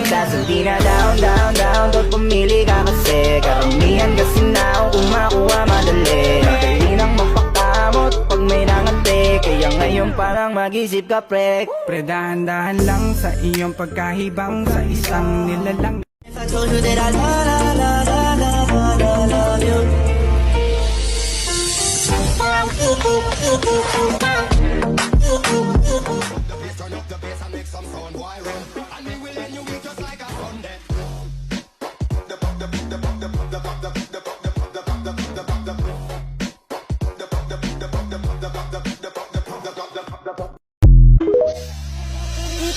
Kaso di na down Pag pumili ka kasi karamihan kasi na kung makuha madali Madali nang mapakamot pag may nangante Kaya ngayon parang mag-isip ka pre Dahan-dahan lang sa iyong pagkahibang Sa isang nilalang If I told you that I love you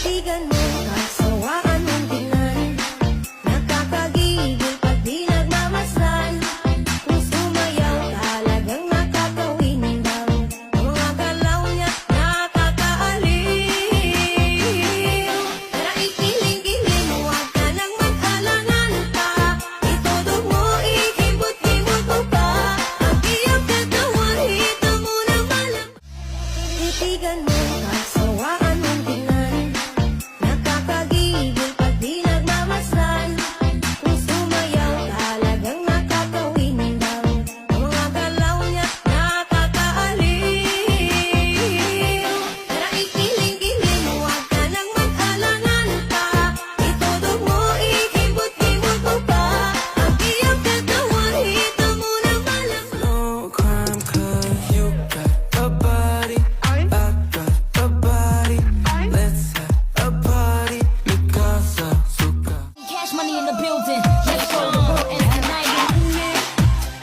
Titigan mo, kasawaan mong tingnan Nakakagigil pag di nagmamasdan Kung sumayaw talagang nakakawindang Ang mga galaw niya nakakaaliw Tara ikiling-kiling, huwag ka nang mag-alangan pa Itudog mo, ikibot-kibot mo pa Ang iyong katawan, hita mo na malam Titigan mo, kasawaan mong tingnan Nakakagigil pag di nagmamasdan Kung sumayaw talagang nakakawindang Ang mga galaw niya nakakaaliw Tara ikiling-kiling, huwag ka nang mag-alangan pa Itudog mo, ikibot-kibot mo pa Ang iyong katawan, hita mo na malam No crime cause you got a body I got a body Let's have a party Because of Suka Cash money in the building, let's go to work and tonight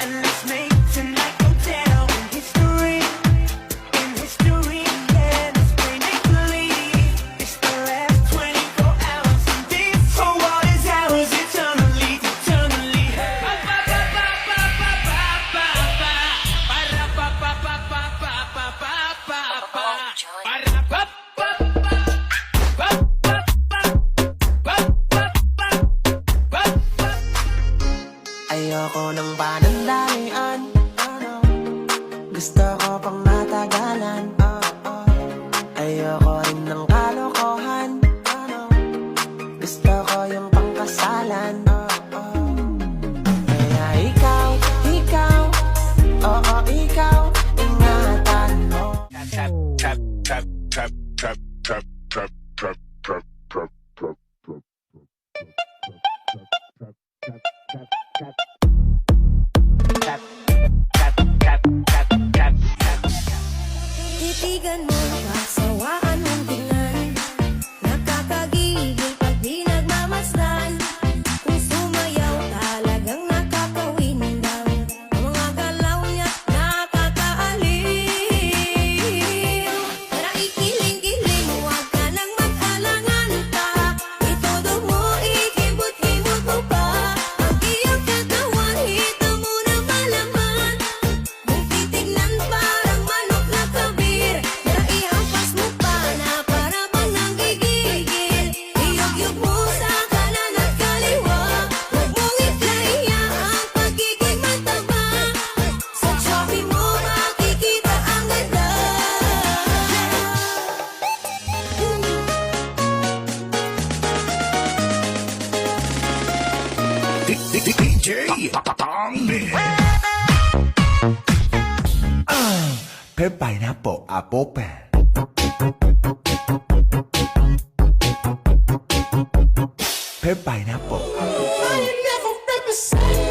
And let's make tonight go down in history yeah, let's play make-believe It's the last 24 hours and this whole world is ours eternally Ayoko ng panandalian Gusto ko pang matagalan Ayoko rin ng kalokohan Gusto ko yung pangkasalan Kaya ikaw, oo ikaw Ingatan mo Titigan mo, kasawaan mong tingnan Nakakagigil pag di nagmamasdan Kung sumayaw talagang nakakawindang Ang mga galaw niya nakakaaliw Tara ikiling-kiling, huwag ka nang mag-alangan pa Itudog mo, ikibot-kibot mo pa Ang iyong katawan, hita mo na malaman Kung titignan parang manok na kabir Naihampas mo pa na para bang nanggigigil Iyog-yog mo sa kanan at kaliwa Huwag mong itlaiya ang pagiging mataba Sa choppy mo makikita ang ganda DJ Tommy. Per pineapple, apple pen. Per pineapple. I never represent